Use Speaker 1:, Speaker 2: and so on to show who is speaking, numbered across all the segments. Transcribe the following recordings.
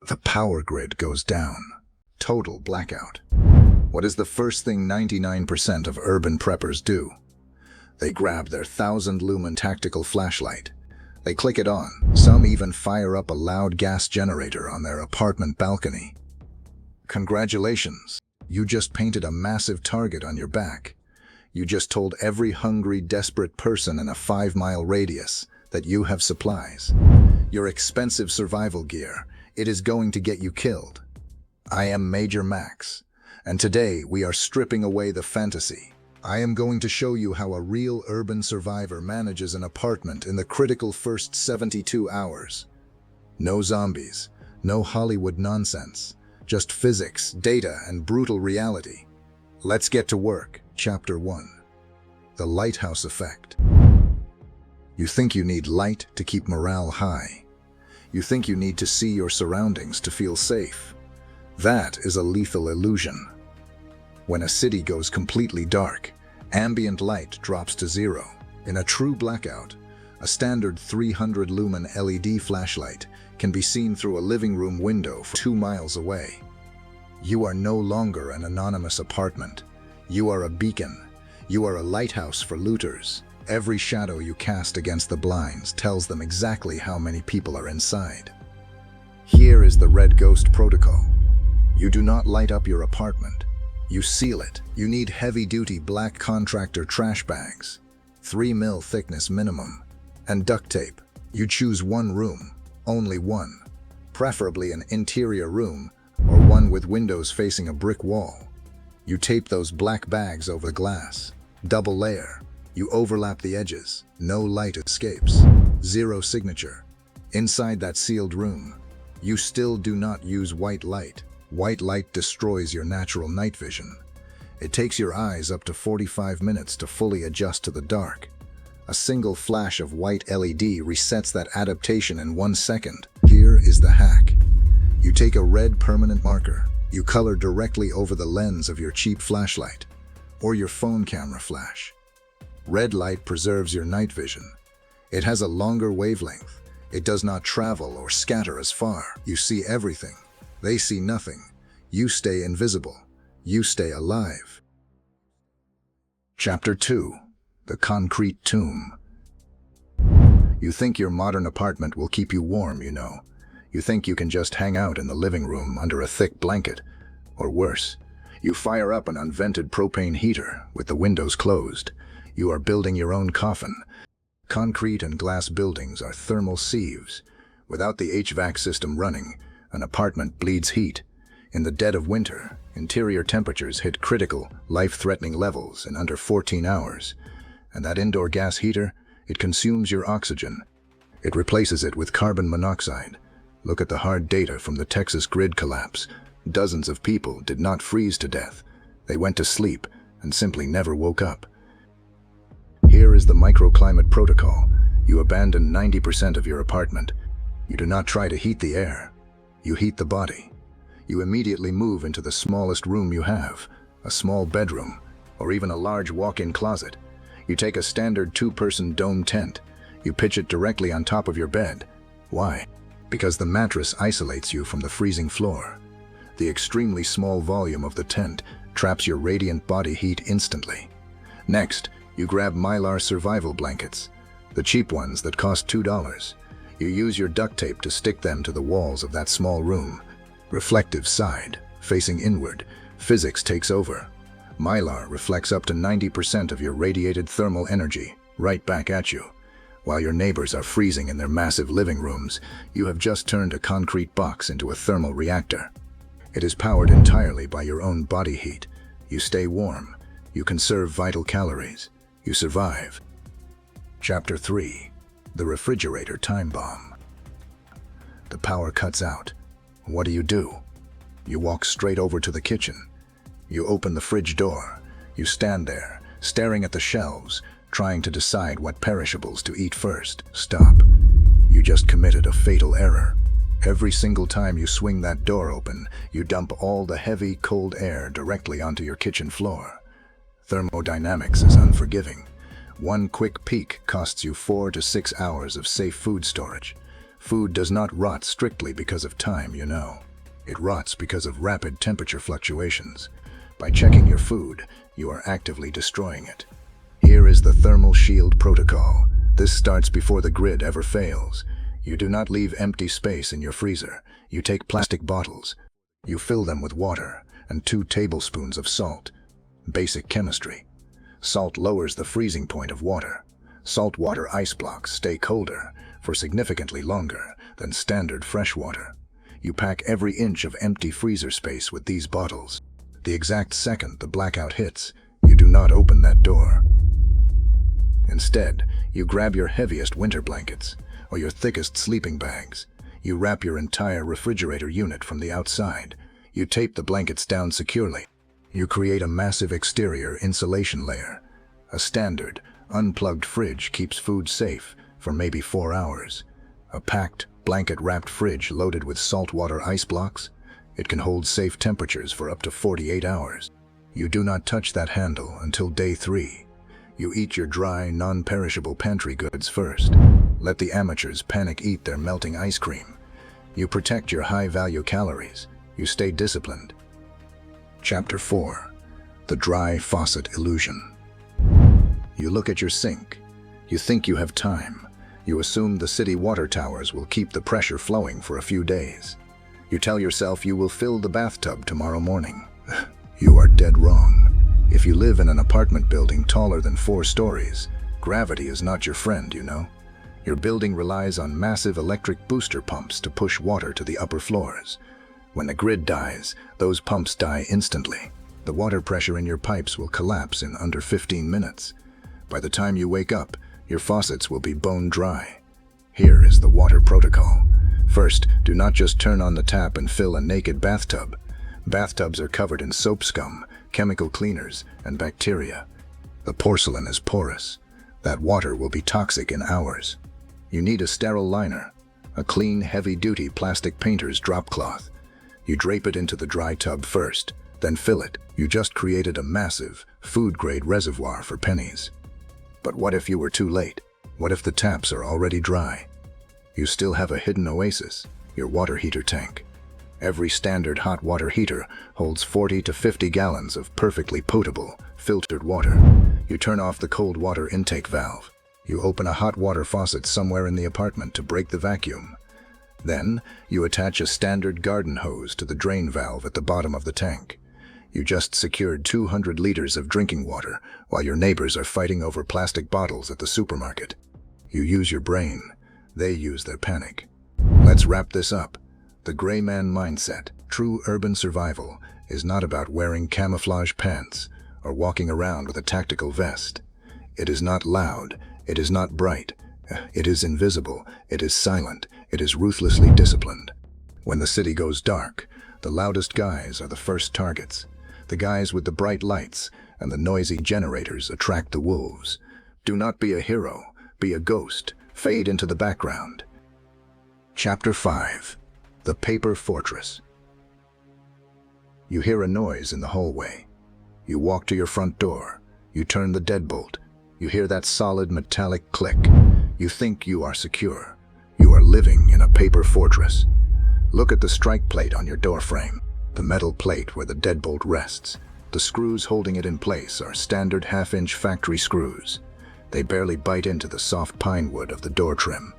Speaker 1: The power grid goes down. Total blackout. What is the first thing 99% of urban preppers do? They grab their 1,000-lumen tactical flashlight. They click it on. Some even fire up a loud gas generator on their apartment balcony. Congratulations! You just painted a massive target on your back. You just told every hungry, desperate person in a 5-mile radius that you have supplies. Your expensive survival gear, it is going to get you killed. I am Major Max, and today we are stripping away the fantasy. I am going to show you how a real urban survivor manages an apartment in the critical first 72 hours. No zombies, no Hollywood nonsense, just physics, data, and brutal reality. Let's get to work. Chapter 1. The Lighthouse Effect. You think you need light to keep morale high. You think you need to see your surroundings to feel safe. That is a lethal illusion. When a city goes completely dark, ambient light drops to zero. In a true blackout, a standard 300-lumen LED flashlight can be seen through a living room window 2 miles away. You are no longer an anonymous apartment. You are a beacon. You are a lighthouse for looters. Every shadow you cast against the blinds tells them exactly how many people are inside. Here is the Red Ghost Protocol. You do not light up your apartment. You seal it. You need heavy-duty black contractor trash bags, 3 mil thickness minimum, and duct tape. You choose one room, only one, preferably an interior room or one with windows facing a brick wall. You tape those black bags over the glass, double layer. You overlap the edges, no light escapes, zero signature. Inside that sealed room, you still do not use white light. White light destroys your natural night vision. It takes your eyes up to 45 minutes to fully adjust to the dark. A single flash of white LED resets that adaptation in 1 second. Here is the hack. You take a red permanent marker. You color directly over the lens of your cheap flashlight or your phone camera flash. Red light preserves your night vision. It has a longer wavelength. It does not travel or scatter as far. You see everything. They see nothing. You stay invisible. You stay alive. Chapter 2. The Concrete Tomb. You think your modern apartment will keep you warm, you know. You think you can just hang out in the living room under a thick blanket. Or worse, you fire up an unvented propane heater with the windows closed. You are building your own coffin. Concrete and glass buildings are thermal sieves. Without the HVAC system running, an apartment bleeds heat. In the dead of winter, interior temperatures hit critical, life-threatening levels in under 14 hours. And that indoor gas heater, it consumes your oxygen. It replaces it with carbon monoxide. Look at the hard data from the Texas grid collapse. Dozens of people did not freeze to death. They went to sleep and simply never woke up. Here is the microclimate protocol. You abandon 90% of your apartment. You do not try to heat the air. You heat the body. You immediately move into the smallest room you have, a small bedroom, or even a large walk-in closet. You take a standard 2-person dome tent. You pitch it directly on top of your bed. Why? Because the mattress isolates you from the freezing floor. The extremely small volume of the tent traps your radiant body heat instantly. Next, you grab Mylar survival blankets, the cheap ones that cost $2. You use your duct tape to stick them to the walls of that small room. Reflective side, facing inward, physics takes over. Mylar reflects up to 90% of your radiated thermal energy right back at you. While your neighbors are freezing in their massive living rooms, you have just turned a concrete box into a thermal reactor. It is powered entirely by your own body heat. You stay warm. You conserve vital calories. You survive. Chapter 3. The Refrigerator Time Bomb. The power cuts out. What do? You walk straight over to the kitchen. You open the fridge door. You stand there, staring at the shelves, trying to decide what perishables to eat first. Stop. You just committed a fatal error. Every single time you swing that door open, you dump all the heavy, cold air directly onto your kitchen floor. Thermodynamics is unforgiving. One quick peek costs you 4 to 6 hours of safe food storage. Food does not rot strictly because of time, you know. It rots because of rapid temperature fluctuations. By checking your food, you are actively destroying it. Here is the thermal shield protocol. This starts before the grid ever fails. You do not leave empty space in your freezer. You take plastic bottles. You fill them with water and 2 tablespoons of salt. Basic chemistry. Salt lowers the freezing point of water. Saltwater ice blocks stay colder for significantly longer than standard fresh water. You pack every inch of empty freezer space with these bottles. The exact second the blackout hits, you do not open that door. Instead, you grab your heaviest winter blankets or your thickest sleeping bags. You wrap your entire refrigerator unit from the outside. You tape the blankets down securely. You create a massive exterior insulation layer. A standard, unplugged fridge keeps food safe for maybe 4 hours. A packed, blanket-wrapped fridge loaded with saltwater ice blocks, it can hold safe temperatures for up to 48 hours. You do not touch that handle until day 3. You eat your dry, non-perishable pantry goods first. Let the amateurs panic eat their melting ice cream. You protect your high-value calories. You stay disciplined. Chapter 4. The Dry Faucet Illusion. You look at your sink. You think you have time. You assume the city water towers will keep the pressure flowing for a few days. You tell yourself you will fill the bathtub tomorrow morning. You are dead wrong. If you live in an apartment building taller than 4 stories, gravity is not your friend, you know. Your building relies on massive electric booster pumps to push water to the upper floors. When the grid dies, those pumps die instantly. The water pressure in your pipes will collapse in under 15 minutes. By the time you wake up, your faucets will be bone dry. Here is the water protocol. First, do not just turn on the tap and fill a naked bathtub. Bathtubs are covered in soap scum, chemical cleaners, and bacteria. The porcelain is porous. That water will be toxic in hours. You need a sterile liner, a clean, heavy-duty plastic painter's drop cloth. You drape it into the dry tub first, then fill it. You just created a massive, food-grade reservoir for pennies. But what if you were too late? What if the taps are already dry? You still have a hidden oasis, your water heater tank. Every standard hot water heater holds 40 to 50 gallons of perfectly potable, filtered water. You turn off the cold water intake valve. You open a hot water faucet somewhere in the apartment to break the vacuum. Then, you attach a standard garden hose to the drain valve at the bottom of the tank. You just secured 200 liters of drinking water while your neighbors are fighting over plastic bottles at the supermarket. You use your brain. They use their panic. Let's wrap this up. The gray man mindset, true urban survival, is not about wearing camouflage pants or walking around with a tactical vest. It is not loud. It is not bright. It is invisible. It is silent. It is ruthlessly disciplined. When the city goes dark, the loudest guys are the first targets. The guys with the bright lights and the noisy generators attract the wolves. Do not be a hero. Be a ghost. Fade into the background. Chapter 5. The Paper Fortress. You hear a noise in the hallway. You walk to your front door. You turn the deadbolt. You hear that solid metallic click. You think you are secure. You are living in a paper fortress. Look at the strike plate on your door frame. The metal plate where the deadbolt rests. The screws holding it in place are standard half-inch factory screws. They barely bite into the soft pine wood of the door trim.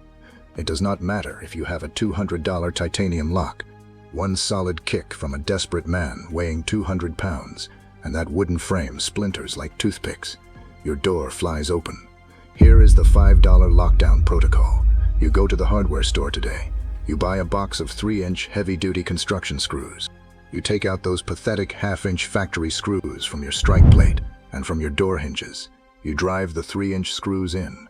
Speaker 1: It does not matter if you have a $200 titanium lock. One solid kick from a desperate man weighing 200 pounds, and that wooden frame splinters like toothpicks. Your door flies open. Here is the $5 lockdown protocol. You go to the hardware store today. You buy a box of 3-inch heavy-duty construction screws. You take out those pathetic half-inch factory screws from your strike plate and from your door hinges. You drive the 3-inch screws in.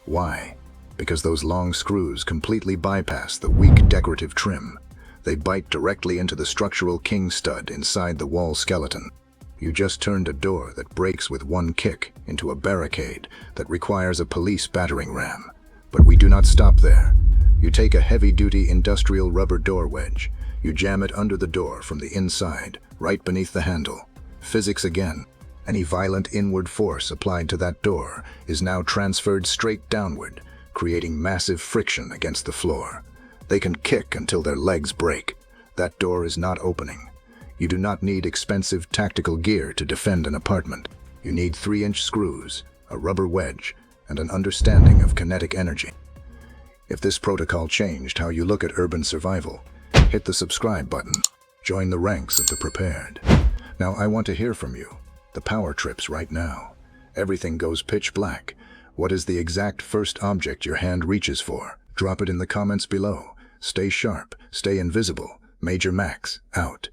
Speaker 1: Why? Because those long screws completely bypass the weak decorative trim. They bite directly into the structural king stud inside the wall skeleton. You just turned a door that breaks with one kick into a barricade that requires a police battering ram. But we do not stop there. You take a heavy-duty industrial rubber door wedge. You jam it under the door from the inside, right beneath the handle. Physics again. Any violent inward force applied to that door is now transferred straight downward, creating massive friction against the floor. They can kick until their legs break. That door is not opening. You do not need expensive tactical gear to defend an apartment. You need 3-inch screws, a rubber wedge, and an understanding of kinetic energy. If this protocol changed how you look at urban survival, hit the subscribe button. Join the ranks of the prepared. Now I want to hear from you. The power trips right now. Everything goes pitch black. What is the exact first object your hand reaches for? Drop it in the comments below. Stay sharp, stay invisible. Major Max, out.